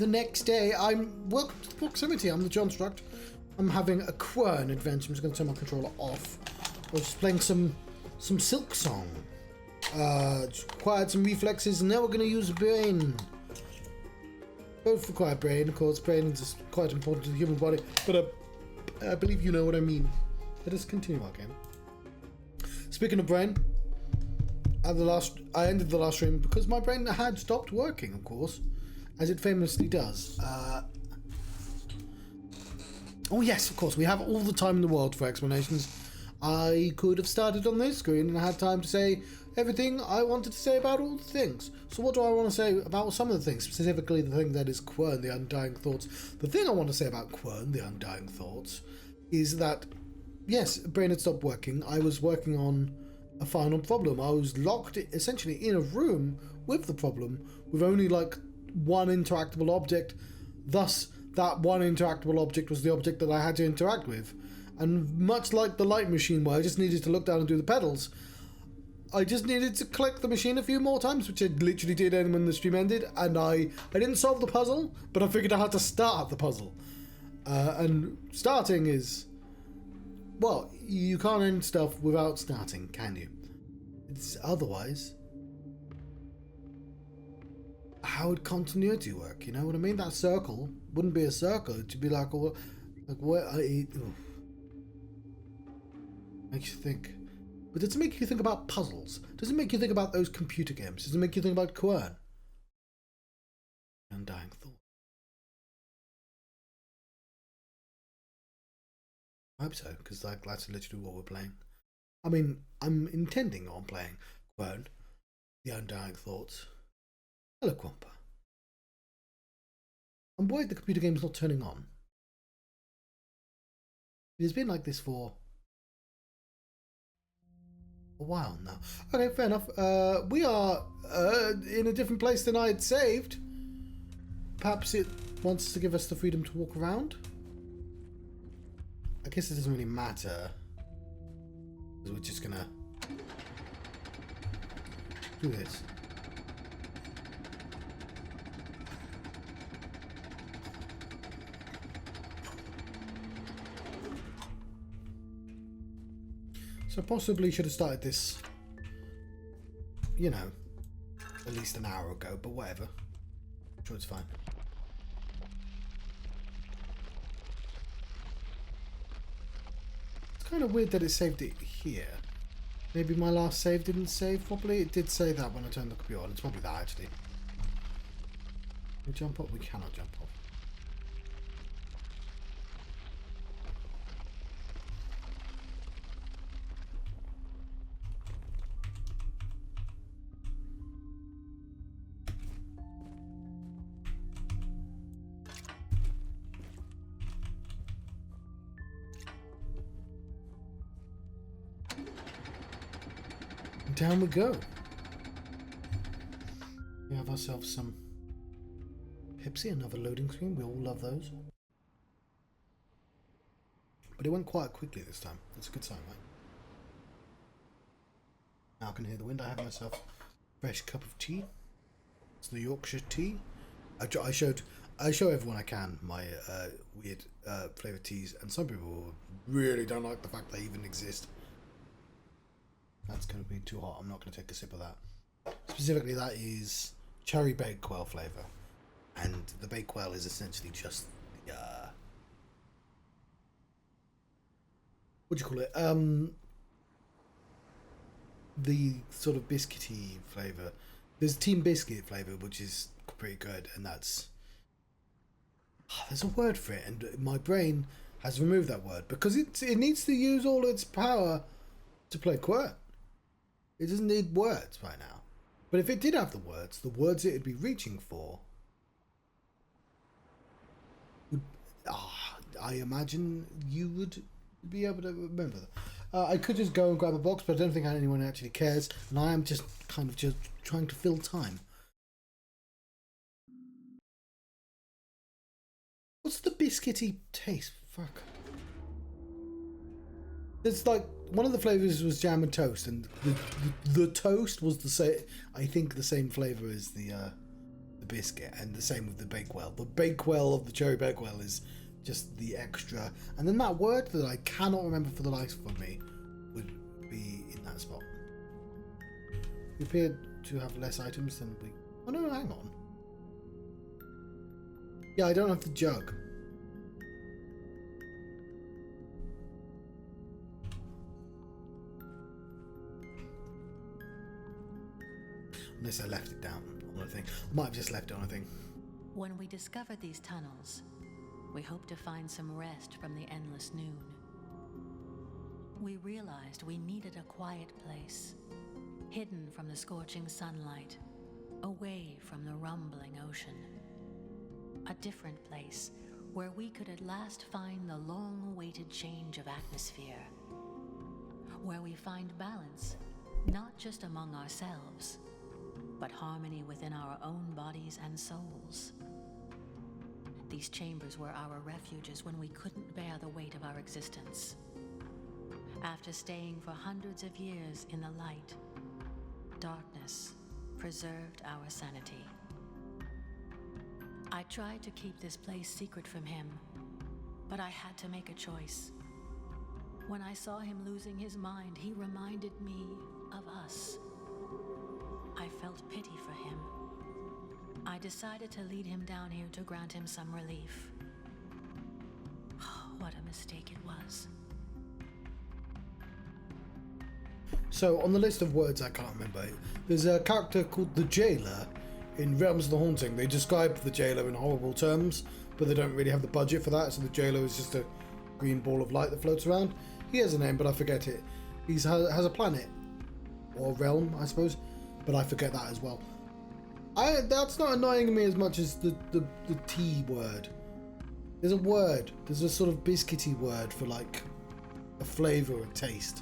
the next day. Welcome to the proximity. I'm the Johnstruct. I'm having a Quern adventure. I'm just going to turn my controller off. I was just playing some Silk Song. Just acquired some reflexes, and now we're going to use brain. Both require brain, of course. Brain is just quite important to the human body, but I believe you know what I mean. Let us continue our game. Speaking of brain, I ended the last stream because my brain had stopped working, of course, as it famously does. Oh yes, of course, we have all the time in the world for explanations. I could have started on this screen and had time to say everything I wanted to say about all the things. So what do I want to say about some of the things, specifically the thing that is Quern, the Undying Thoughts? The thing I want to say about Quern, the Undying Thoughts, is that, yes, brain had stopped working. I was working on a final problem. I was locked essentially in a room with the problem, with only like one interactable object. Thus, that one interactable object was the object that I had to interact with. And much like the light machine where I just needed to look down and do the pedals, I just needed to click the machine a few more times, which I literally did when the stream ended, and I didn't solve the puzzle, but I figured out how to start the puzzle. And starting is, well, you can't end stuff without starting, can you? It's otherwise, how would continuity work? You know what I mean? That circle wouldn't be a circle. It'd be like what makes you think. But does it make you think about puzzles? Does it make you think about those computer games? Does it make you think about Quern? Undying Thought. I hope so, because that's literally what we're playing. I mean, I'm intending on playing Quern, the Undying Thoughts. Hello, Quampa. I'm worried the computer game's not turning on. It has been like this for a while now. Okay, fair enough. We are in a different place than I had saved. Perhaps it wants to give us the freedom to walk around. I guess it doesn't really matter, because we're just gonna do this. So possibly should have started this, you know, at least an hour ago, but whatever. I'm sure it's fine. It's kind of weird that it saved it here. Maybe my last save didn't save properly. It did say that when I turned the computer on. It's probably that, actually. Can we jump up? We cannot jump up. Down we go. We have ourselves some Pepsi, another loading screen. We all love those. But it went quite quickly this time. That's a good sign, right? Now I can hear the wind. I have myself a fresh cup of tea. It's the Yorkshire tea. I show everyone I can my weird flavoured teas, and some people really don't like the fact they even exist. That's going to be too hot. I'm not going to take a sip of that. Specifically, that is cherry bakewell flavour. And the bakewell is essentially just the, what do you call it? The sort of biscuity flavour. There's Team Biscuit flavour, which is pretty good. And that's... there's a word for it. And my brain has removed that word. Because it needs to use all its power to play Quern. It doesn't need words right now. But if it did have the words it'd be reaching for would, I imagine you would be able to remember that. I could just go and grab a box, but I don't think anyone actually cares, and I am just kind of just trying to fill time. What's the biscuity taste? Fuck. It's like one of the flavors was jam and toast, and the toast was the same. I think the same flavor as the the biscuit, and the same with the bakewell. The bakewell of the cherry bakewell is just the extra. And then that word that I cannot remember for the life of me would be in that spot. We appear to have less items than we... Oh no, hang on. Yeah, I don't have the jug. Unless I left it down on a thing. I might have just left it on a thing. When we discovered these tunnels, we hoped to find some rest from the endless noon. We realized we needed a quiet place, hidden from the scorching sunlight, away from the rumbling ocean. A different place where we could at last find the long-awaited change of atmosphere. Where we find balance, not just among ourselves, but harmony within our own bodies and souls. These chambers were our refuges when we couldn't bear the weight of our existence. After staying for hundreds of years in the light, darkness preserved our sanity. I tried to keep this place secret from him, but I had to make a choice. When I saw him losing his mind, he reminded me of us. I felt pity for him. I decided to lead him down here to grant him some relief. Oh, what a mistake it was. So, on the list of words I can't remember, there's a character called the Jailer in Realms of the Haunting. They describe the Jailer in horrible terms, but they don't really have the budget for that, so the Jailer is just a green ball of light that floats around. He has a name, but I forget it. He has a planet, or realm, I suppose, but I forget that as well. That's not annoying me as much as the T word. There's a word, there's a sort of biscuity word for like a flavour or a taste.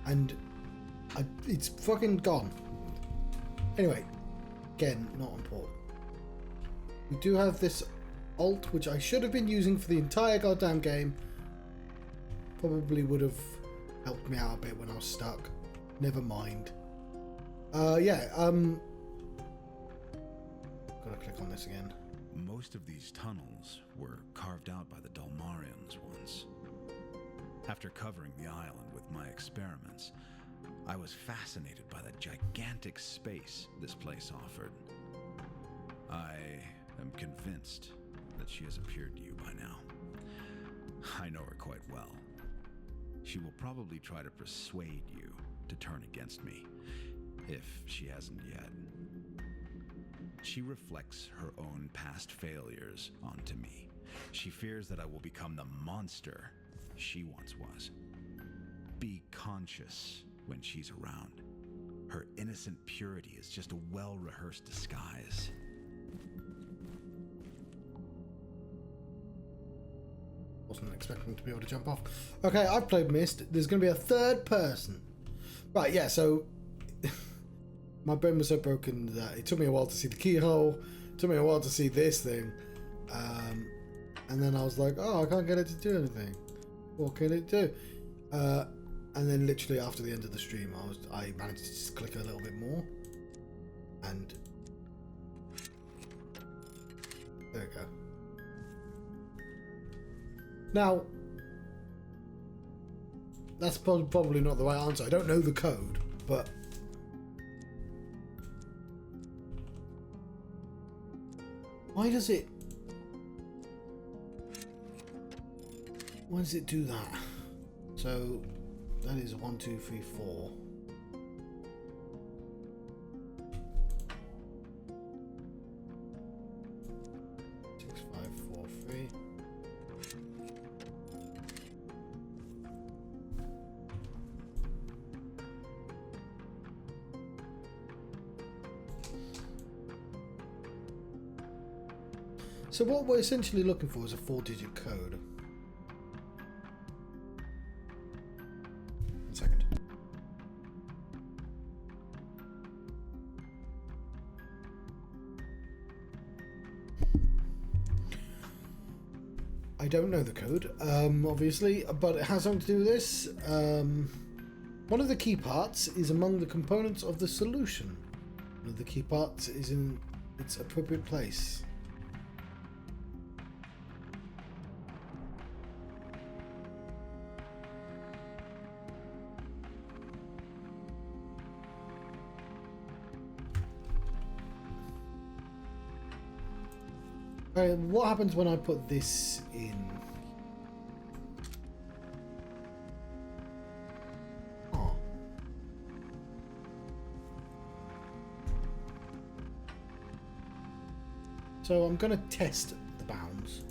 And it's fucking gone. Anyway, again, not important. We do have this alt, which I should have been using for the entire goddamn game. Probably would have helped me out a bit when I was stuck. Never mind. Gotta click on this again. Most of these tunnels were carved out by the Dalmarians once. After covering the island with my experiments, I was fascinated by the gigantic space this place offered. I am convinced that she has appeared to you by now. I know her quite well. She will probably try to persuade you to turn against me, if she hasn't yet. She reflects her own past failures onto me. She fears that I will become the monster she once was. Be conscious when she's around. Her innocent purity is just a well-rehearsed disguise. Wasn't expecting to be able to jump off. Okay, I've played Myst. There's going to be a third person. Right, yeah, so my brain was so broken that it took me a while to see the keyhole. It took me a while to see this thing. And then I was like, oh, I can't get it to do anything. What can it do? And then literally after the end of the stream, I managed to just click a little bit more. And there we go. Now, that's probably not the right answer. I don't know the code, but why does it do that? So that is 1, 2, 3, 4. So what we're essentially looking for is a 4-digit code. 1 second. I don't know the code, obviously, but it has something to do with this. One of the key parts is among the components of the solution. One of the key parts is in its appropriate place. Alright, what happens when I put this in? Oh. So I'm going to test the bounds.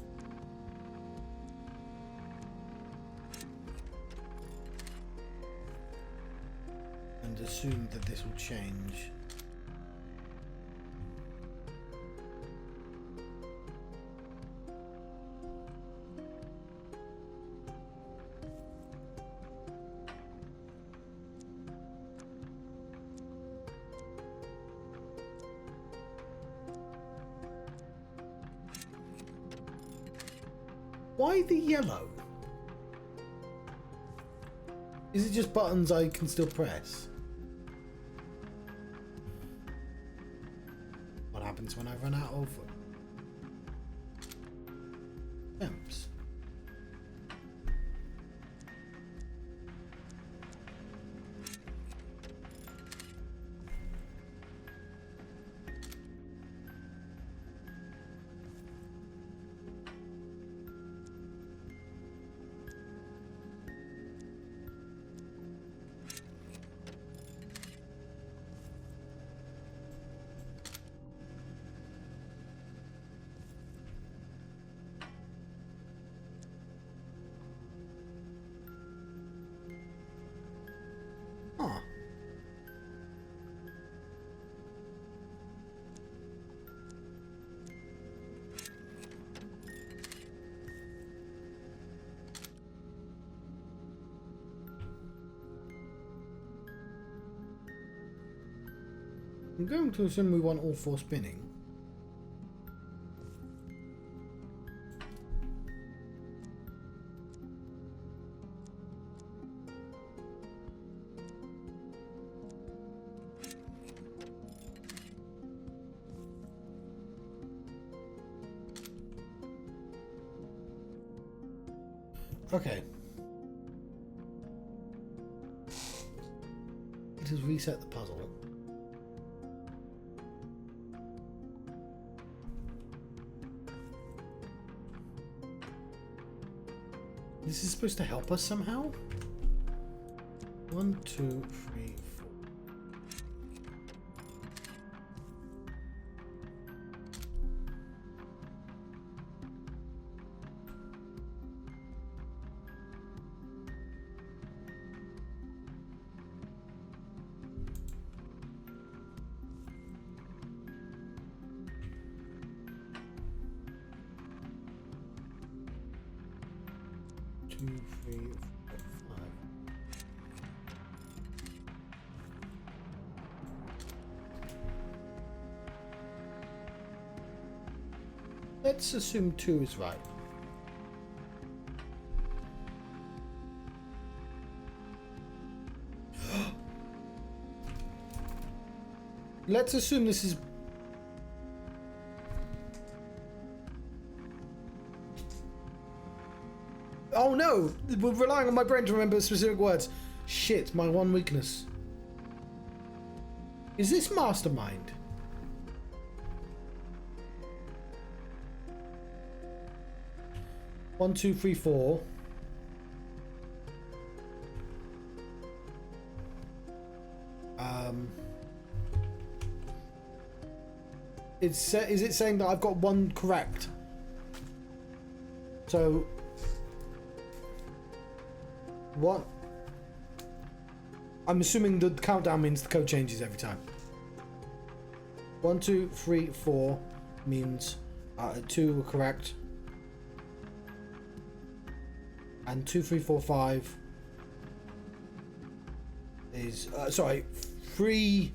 And assume that this will change. Why the yellow? Is it just buttons I can still press? What happens when I run out of gems? Huh. I'm going to assume we want all four spinning. Okay. It has reset the puzzle. This is supposed to help us somehow? 1, 2, 3, 4. Two, three, four, five. Let's assume 2 is right. Let's assume this is... Oh no! We're relying on my brain to remember specific words. Shit, my one weakness. Is this mastermind? One, two, three, four. Is it saying that I've got one correct? So what? I'm assuming the countdown means the code changes every time. 1, 2, 3, 4 means 2 were correct. And 2, 3, 4, 5 is sorry, 3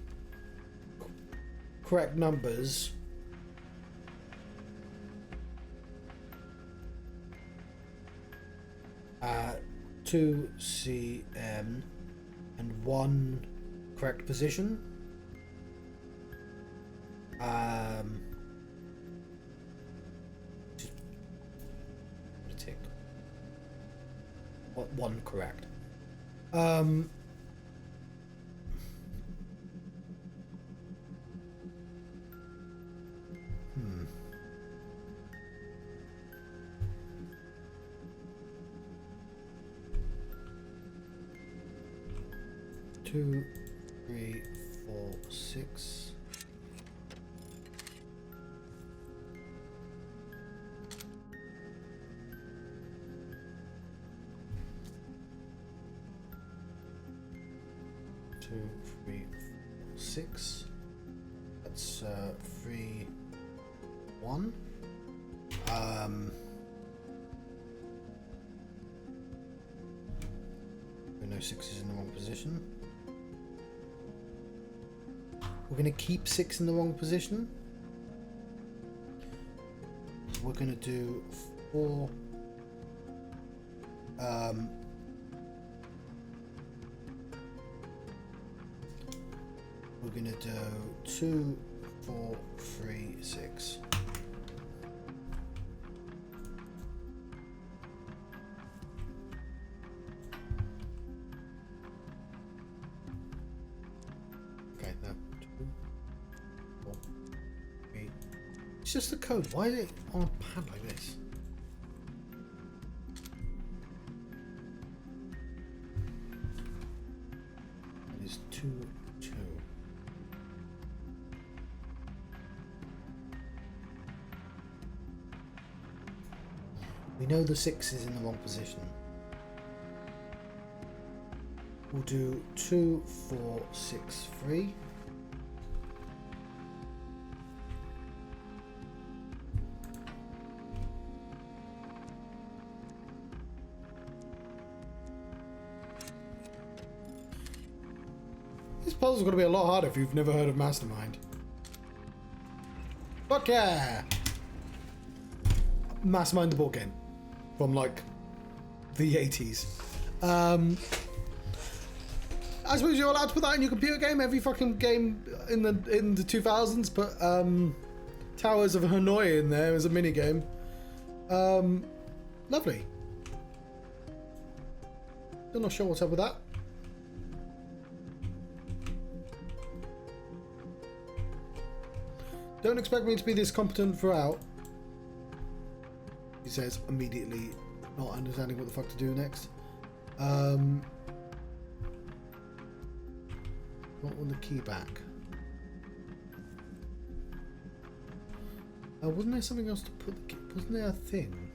correct numbers. Two CM and 1 correct position. Tick. What one correct? 2, 3, 4, 6. Two, 3, 4, 6. That's 3, 1. No 6 is in the wrong position. We're going to keep 6 in the wrong position. So we're going to do 4. We're going to do 2, 4, 3, 6. It's just the code. Why is it on a pad like this? It is 2, 2. We know the 6 is in the wrong position. We'll do 2, 4, 6, 3. This puzzle's going to be a lot harder if you've never heard of Mastermind. Fuck yeah! Mastermind, the board game. From, like, the 80s. I suppose you're allowed to put that in your computer game. Every fucking game in the 2000s put Towers of Hanoi in there as a mini game. Lovely. Still not sure what's up with that. Don't expect me to be this competent throughout. He says, immediately not understanding what the fuck to do next. Not want the key back. Wasn't there something else to put the key? Wasn't there a thing?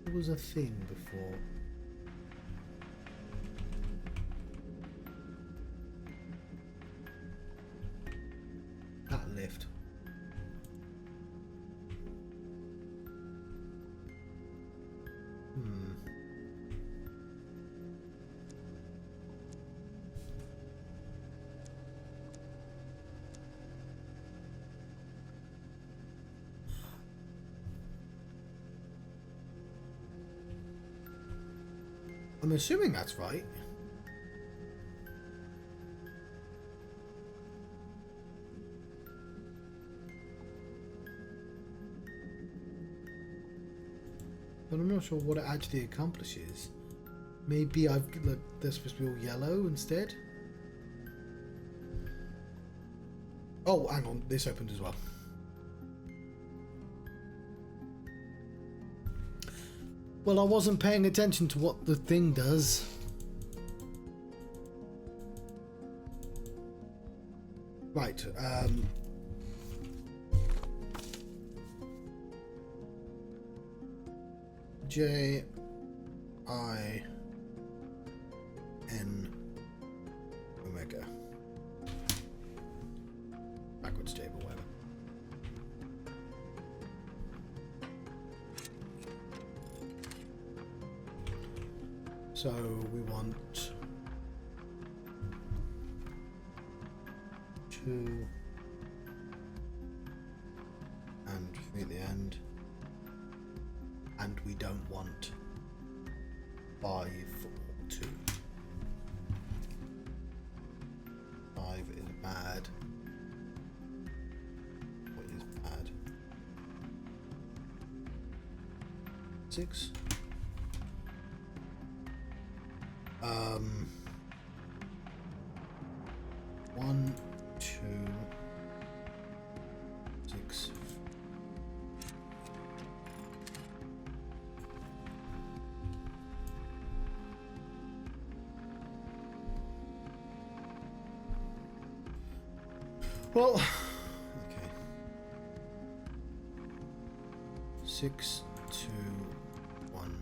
There was a thing before. That lift. I'm assuming that's right. But I'm not sure what it actually accomplishes. Maybe they're supposed to be all yellow instead. Oh, hang on, this opened as well. Well, I wasn't paying attention to what the thing does. Right, J I N Omega. Backwards table, whatever. So we want 2 and 3 at the end, and we don't want 5 or 2. 5 is bad. 6. 1, 2, 6. Well, okay. 6, 2, 1.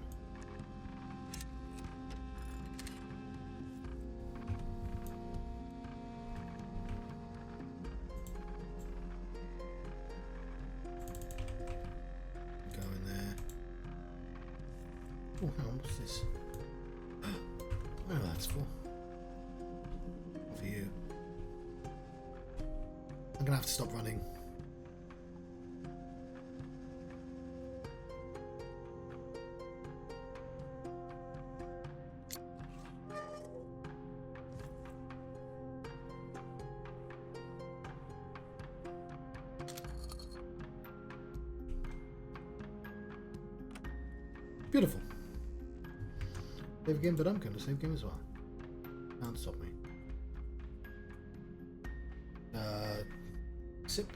Go in there. Oh, hang on, what's this? Oh, that's for. For you. I'm gonna have to stop running. Beautiful. Save game, but I'm going to save game as well. Can't stop me. Sip.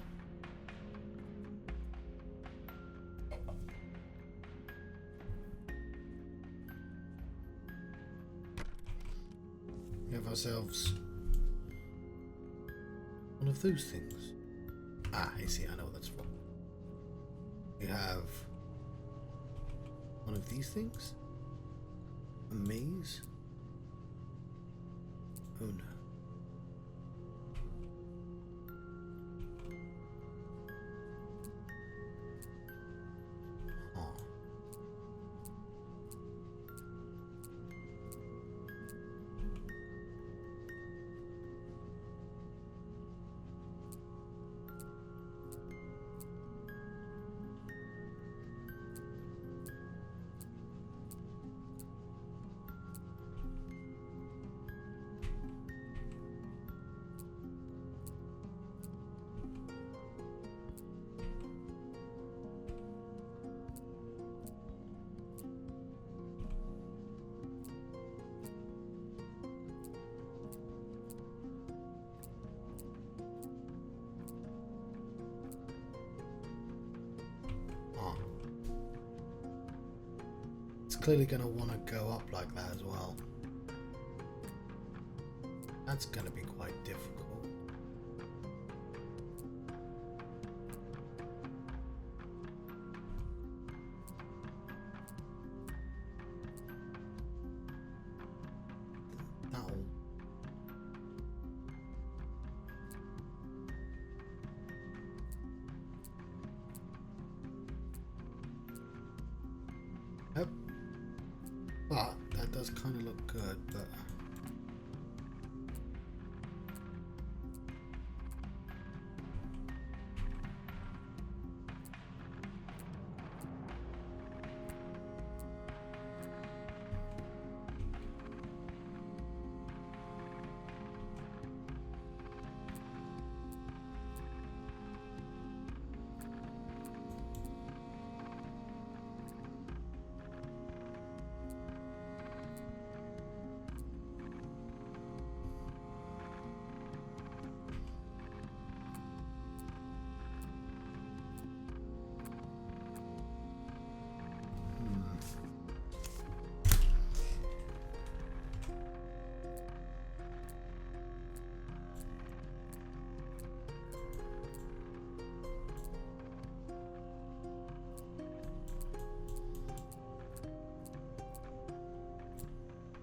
We have ourselves one of those things. Ah, I see, I know what that's for. We have one of these things? A maze? Oh no. Oh. Clearly going to want to go up like that as well. That's going to be quite difficult. That'll... Yep. But that does kind of look good, but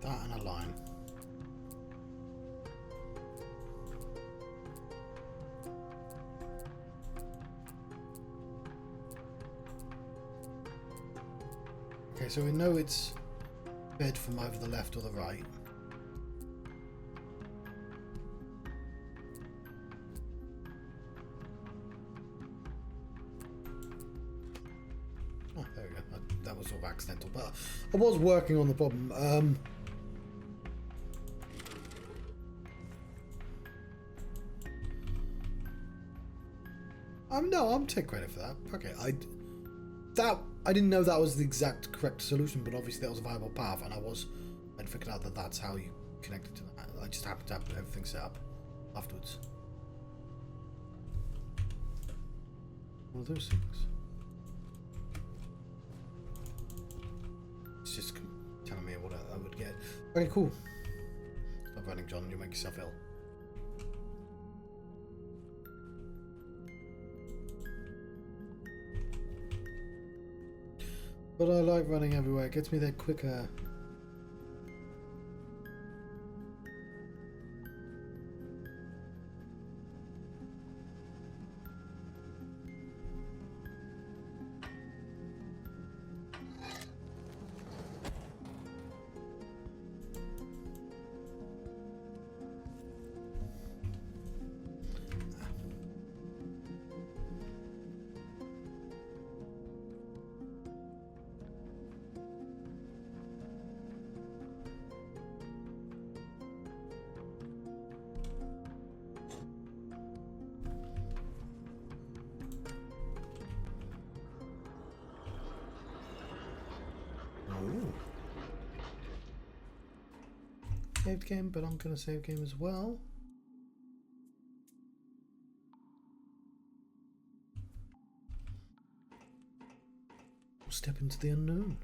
that and a line. Okay, so we know it's fed from either the left or the right. Oh, there we go. That was sort of accidental, but I was working on the problem. No, I'm taking credit for that. Okay, I didn't know that was the exact correct solution, but obviously that was a viable path, and I'd figured out that that's how you connected to that. I just happened to have everything set up afterwards. One of those things. It's just telling me what I would get. Okay, cool. Stop running, John. You make yourself ill. But I like running everywhere. It gets me there quicker. Saved game, but I'm gonna save game as well. Step into the unknown.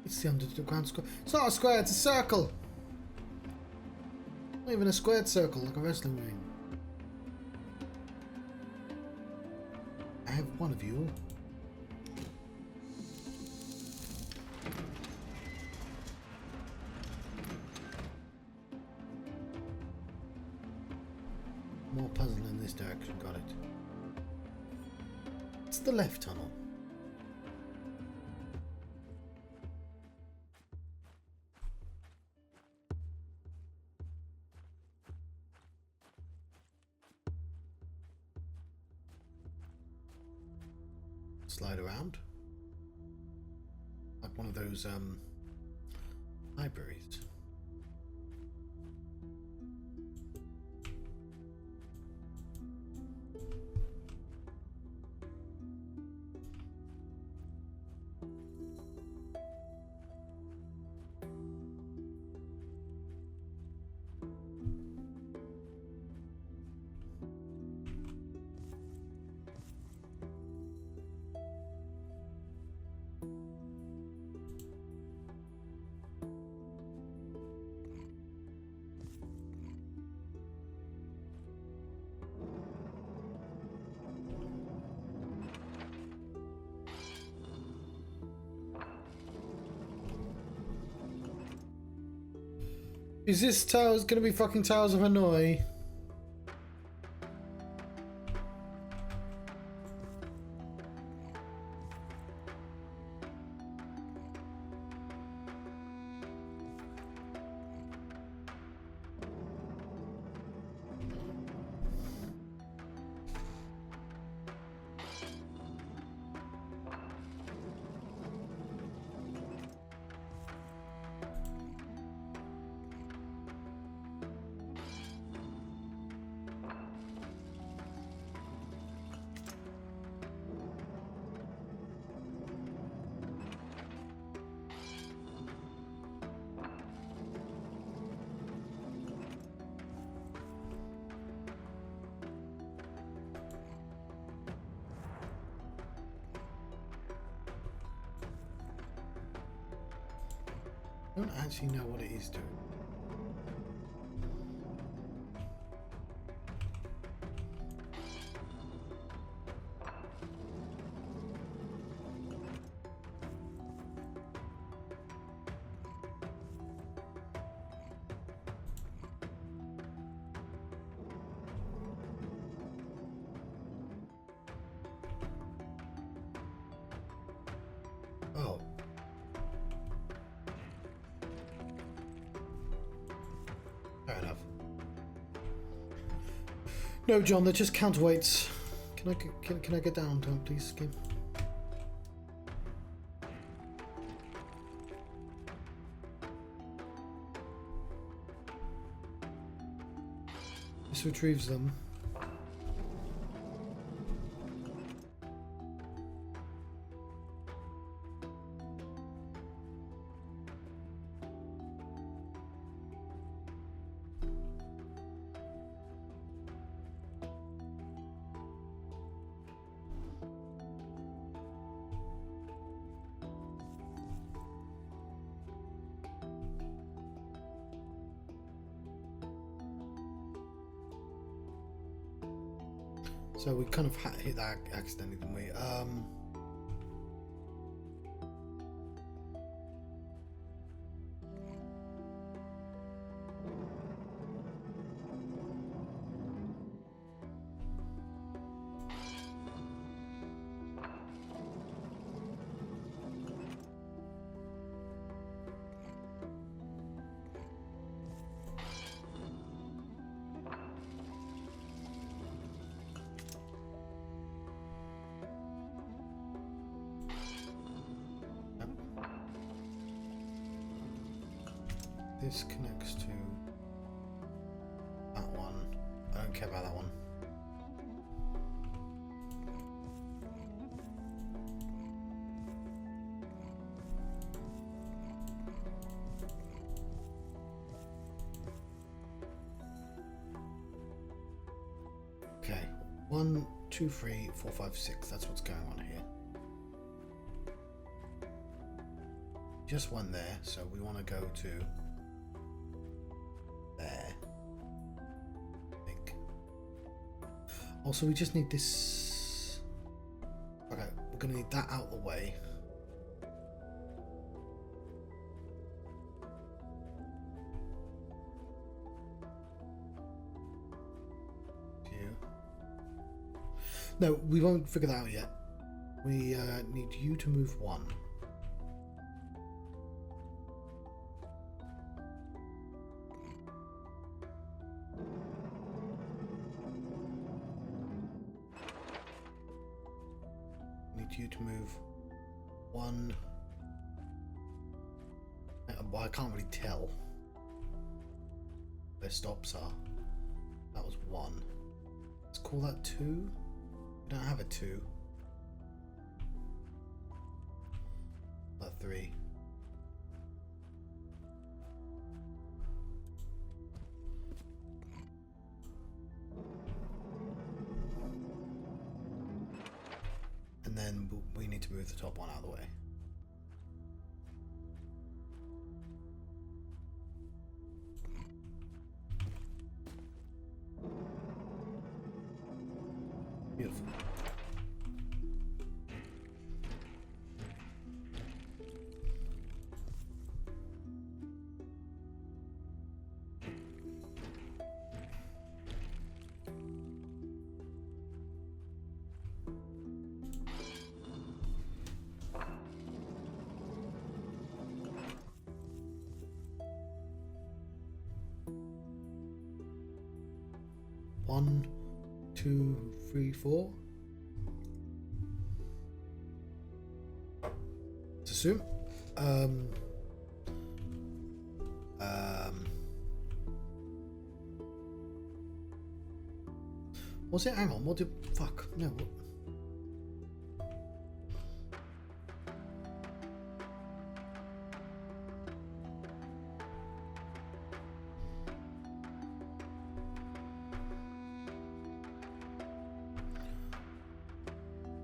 It's the underground square. It's not a square, it's a circle. Not even a squared circle like a wrestling ring. I have one of you. More puzzle in this direction, got it. It's the left tunnel. Slide around like one of those libraries. Is this towers gonna be fucking Towers of Hanoi? I don't actually know what it is doing. Fair enough. No, John, they're just counterweights. Can I get down, Tom, please, Kim? This retrieves them. So we kind of hit that accidentally, didn't we? This connects to that one. I don't care about that one. Okay, 1, 2, 3, 4, 5, 6. That's what's going on here. Just one there, so we want to go to there. I think. Also, we just need this. Okay, we're gonna need that out of the way. No, we won't figure that out yet. We need you to move 1. You to move 1. Well, I can't really tell where stops are. That was 1. Let's call that 2. We don't have a 2. That 3. And then we need to move the top one out of the way. Beautiful. One, 2, 3, 4. Let's assume. What's it? Hang on. What did? Fuck. No.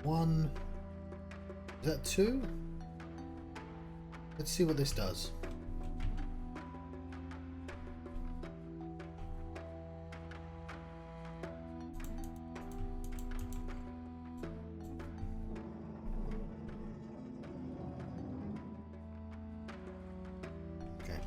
What? One. Is that 2? Let's see what this does. Okay.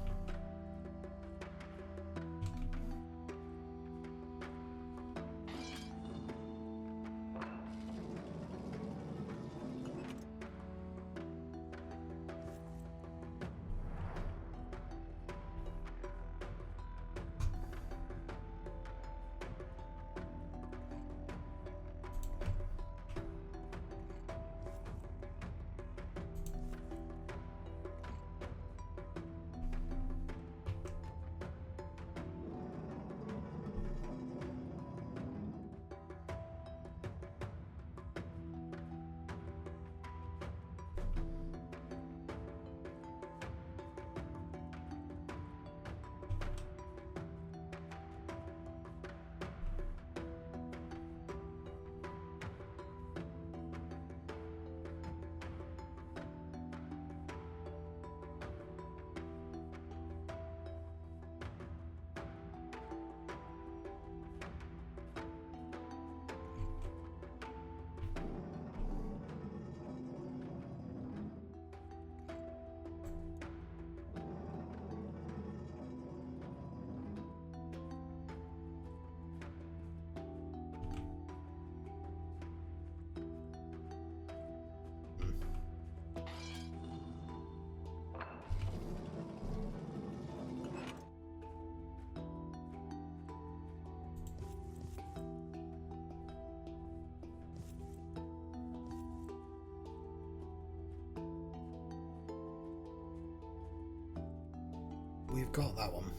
we've got that one.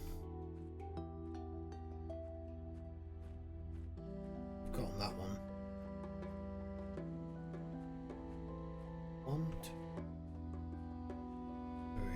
We've got that one. 1, 2, 3.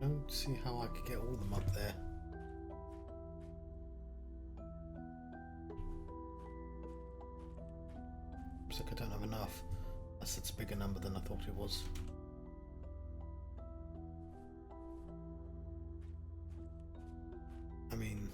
I don't see how I could get all of them up there. Looks like I don't have enough. That's a bigger number than I thought it was. I mean...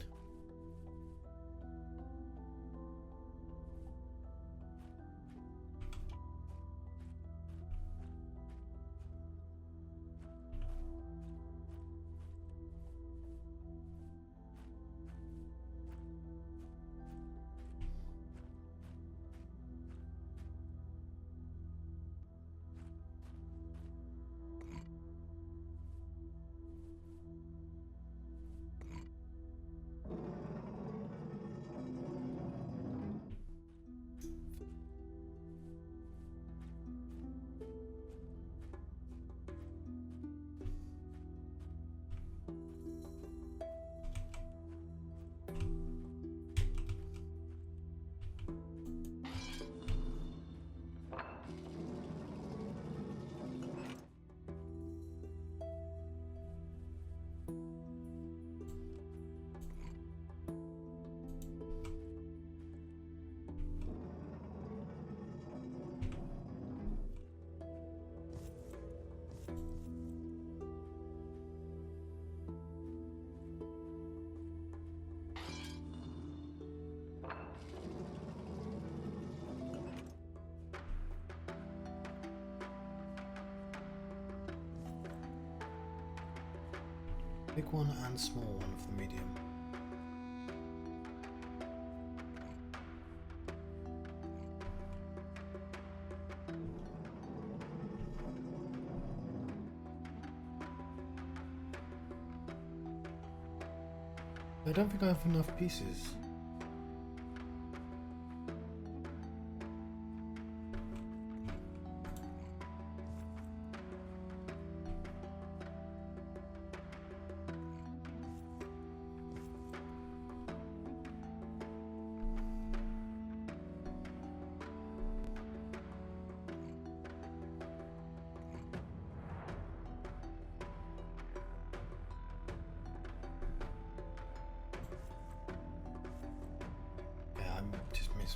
Big one and small one for medium. I don't think I have enough pieces.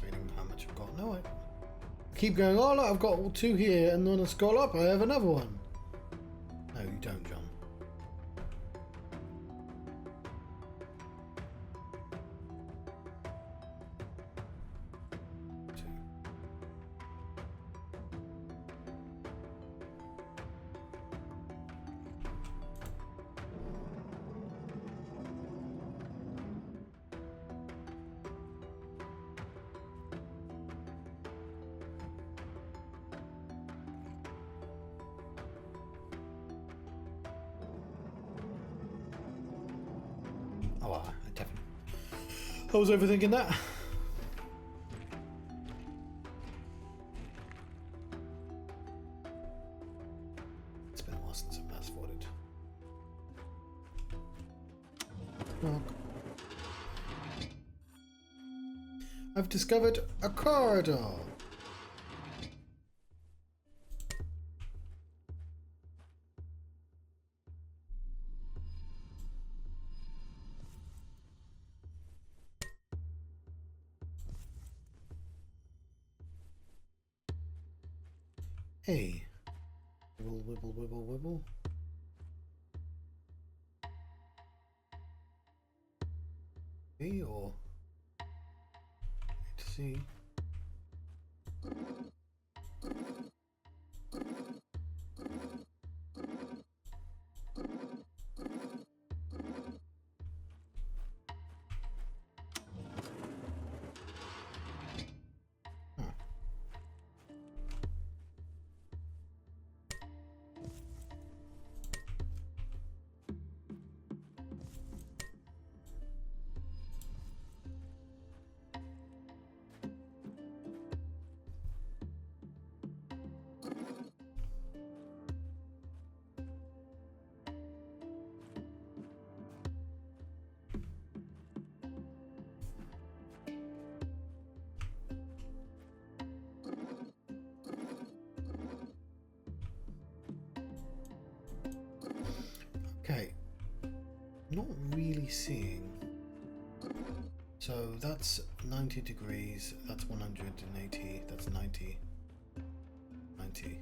Reading how much I've got. No, I keep going, oh look, I've got 2 here, and then I scroll up, I have another one. No, you don't, John. Oh, I definitely... I was overthinking that. mustn't have fast forwarded. Knock. I've discovered a corridor. Hey. Wibble, wibble, wibble, wibble. B or C. Okay, not really seeing. So that's 90 degrees, that's 180, that's 90, 90.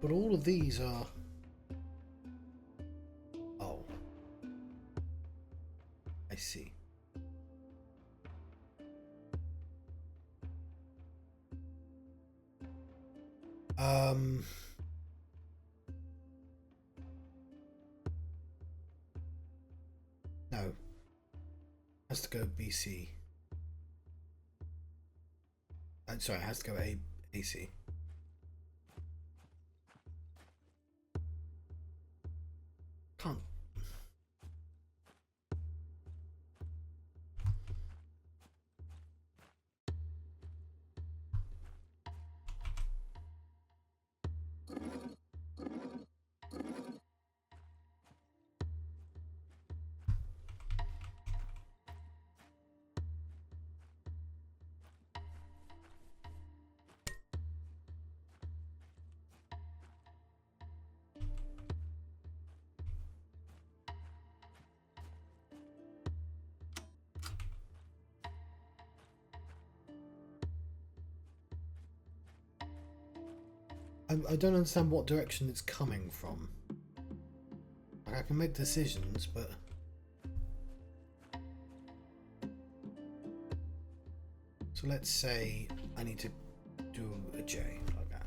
But all of these are... Oh. I see. No. Has to go BC. Sorry, it has to go AC. Can't. I don't understand what direction it's coming from. Like, I can make decisions, but... So let's say I need to do a J, like that.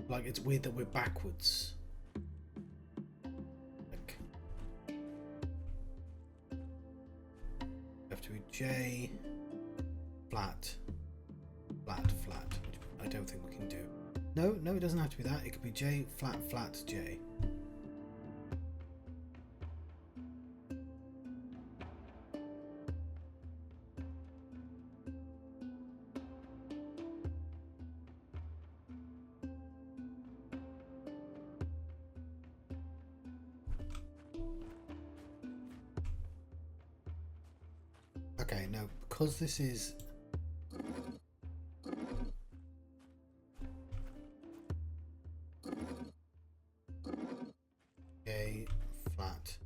Like, it's weird that we're backwards. Like... Have to be J, flat, flat, flat. I don't think we can do. No, it doesn't have to be that. It could be J, flat, flat, J. Okay, no, because this is... J, flat,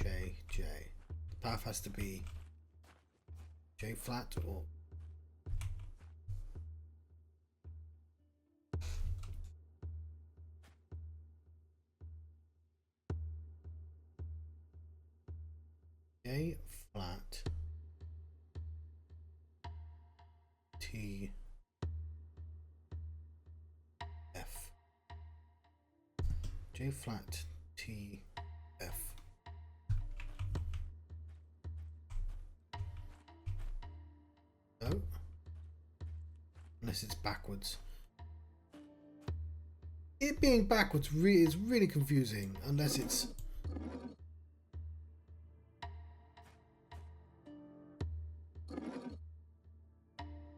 J, J. The path has to be J flat or... J flat, T, F. J flat, T, F. No. Unless it's backwards. It being backwards is really confusing unless it's...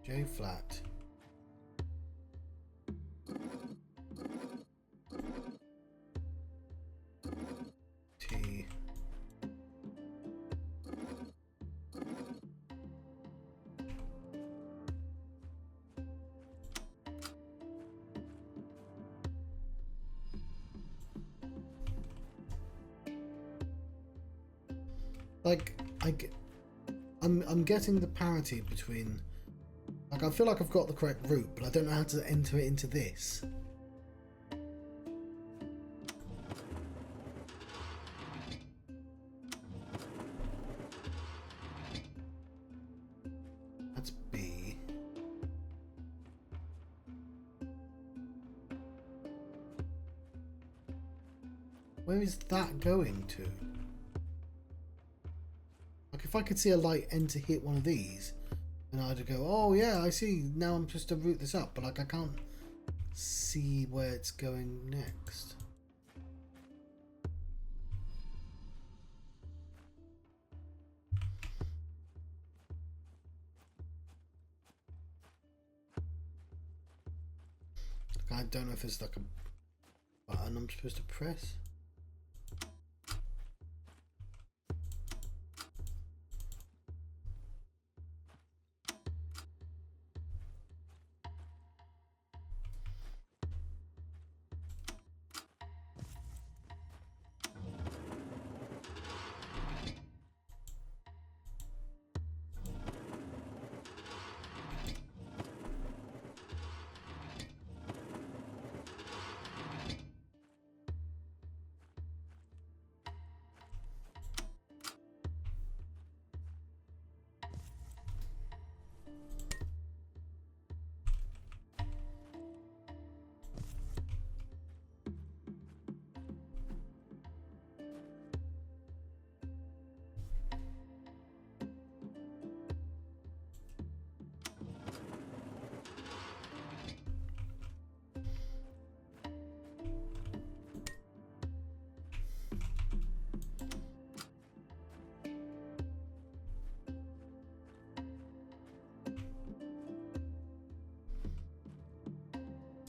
J flat. T. Like, I'm getting the parity between, like, I feel like I've got the correct route, but I don't know how to enter it into this. That's B. Where is that going to? Like, if I could see a light enter hit one of these, then I'd go, oh yeah, I see, now I'm supposed to route this up, but like I can't see where it's going next. Like, I don't know if there's like a button I'm supposed to press.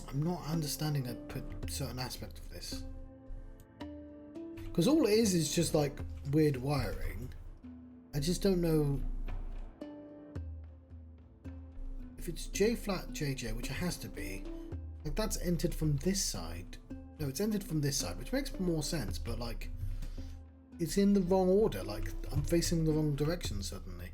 I'm not understanding a certain aspect of this. Because all it is just like weird wiring. I just don't know if it's J flat JJ, which it has to be. Like that's entered from this side. No, it's entered from this side, which makes more sense, but like it's in the wrong order. Like I'm facing the wrong direction suddenly.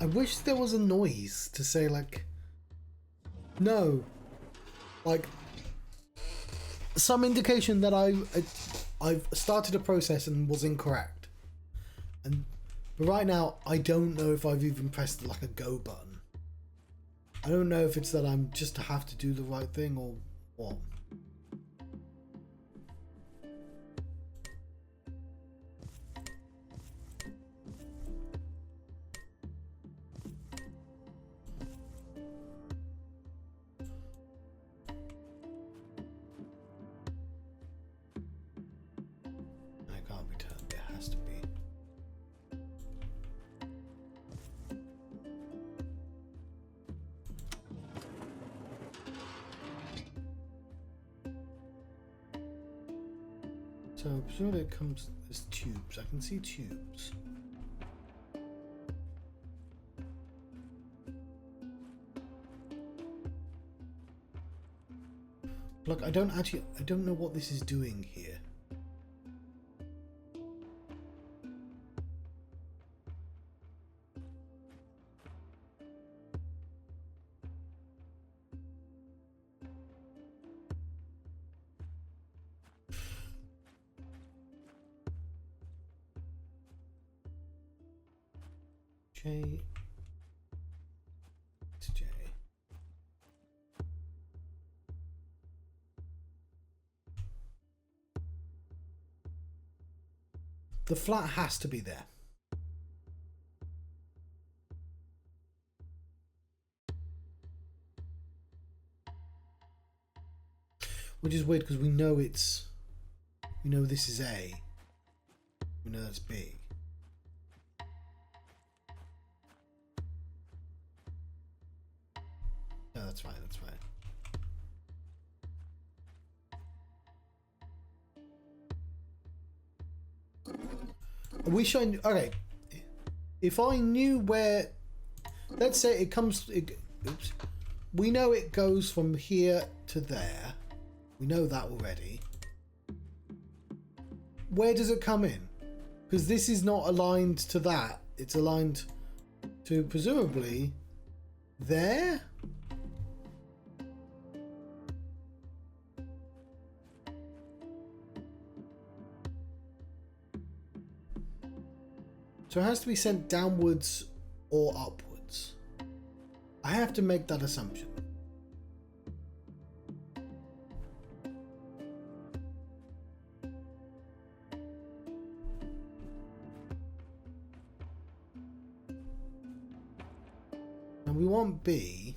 I wish there was a noise to say like, no, like some indication that I've started a process and was incorrect. But right now I don't know if I've even pressed like a go button. I don't know if it's that I'm just have to do the right thing or what. So presumably it comes as tubes. I can see tubes. Look, I don't know what this is doing here. K to J. The flat has to be there. Which is weird because we know this is A. We know that's B. No, that's fine, that's fine. I wish I knew. Okay. If I knew where. Let's say it comes. Oops. We know it goes from here to there. We know that already. Where does it come in? Because this is not aligned to that. It's aligned to presumably there. So it has to be sent downwards or upwards. I have to make that assumption. And we want B.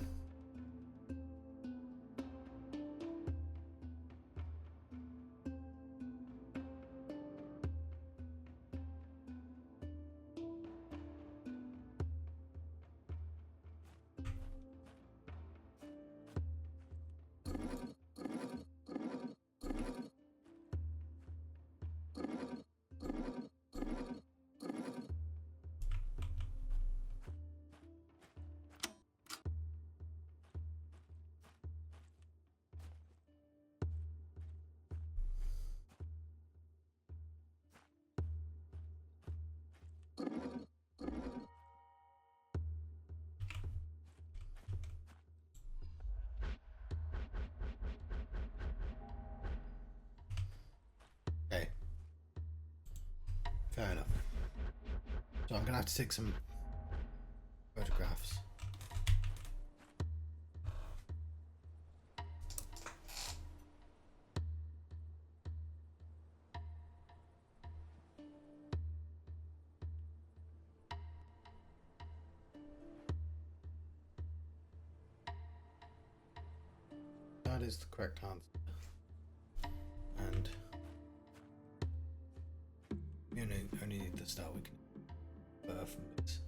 Okay. Fair enough. So I'm gonna have to take some photographs. That is the correct answer. And you only need the start we can infer from this.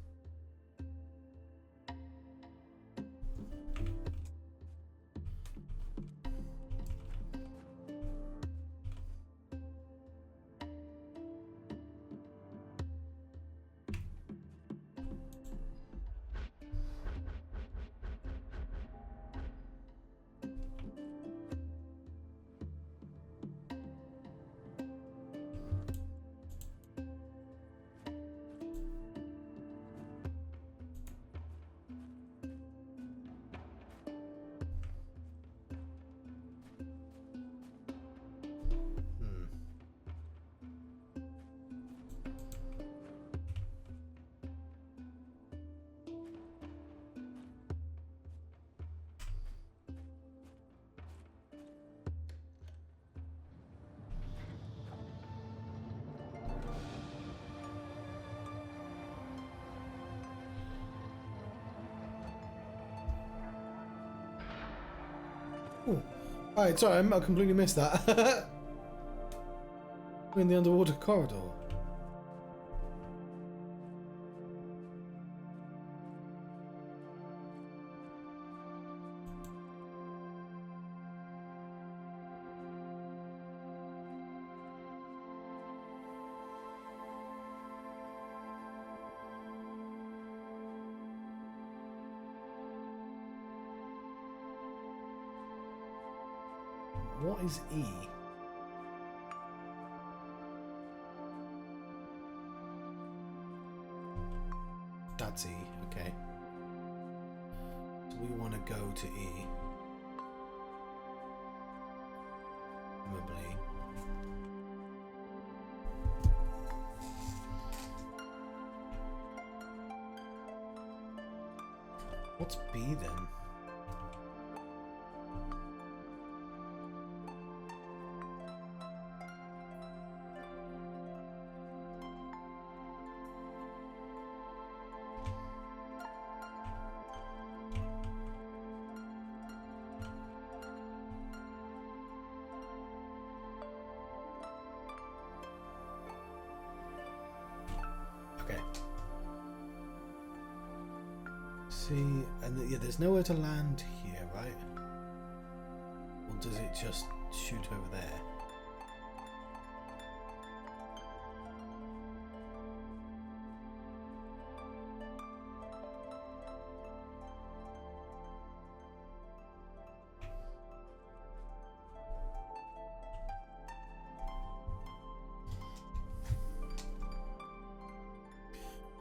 Alright, sorry, I completely missed that. We're in the underwater corridor. What is E? That's E, okay. So we want to go to E. Probably. What's B then? Okay. See, and yeah, there's nowhere to land here, right? Or does it just shoot over there?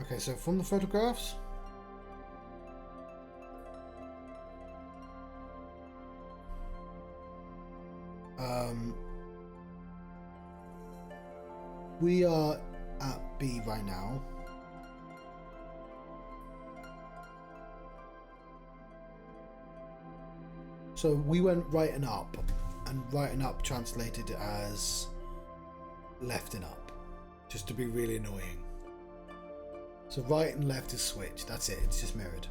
Okay, so from the photographs, we are at B right now. So we went right and up translated as left and up, just to be really annoying. So right and left is switched. That's it. It's just mirrored.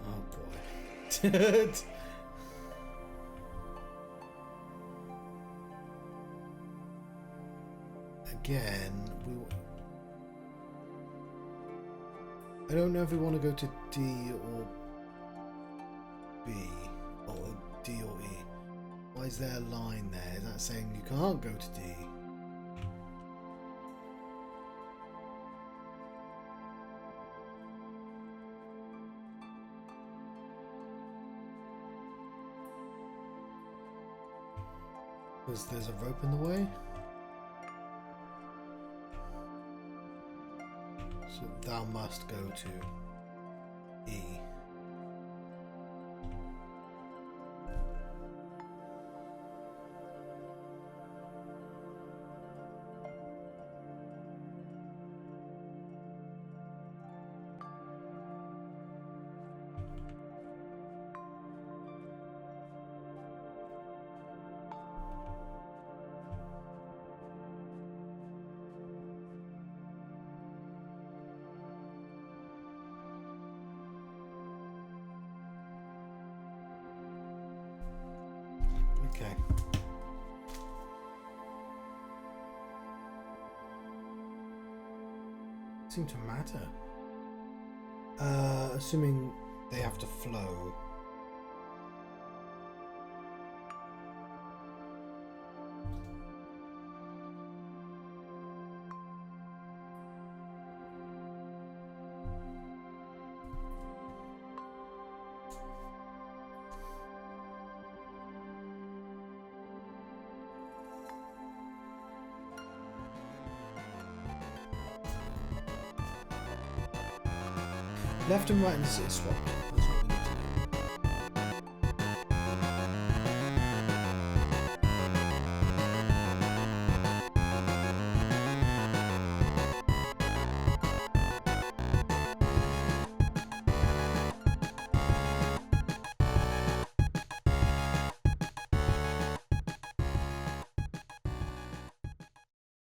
Oh boy. Again, I don't know if we want to go to D or B, or D or E. Why is there a line there? Is that saying you can't go to D? Because there's a rope in the way? So thou must go to E. Okay. Seem to matter. Assuming they have to flow. Left and right is swapped.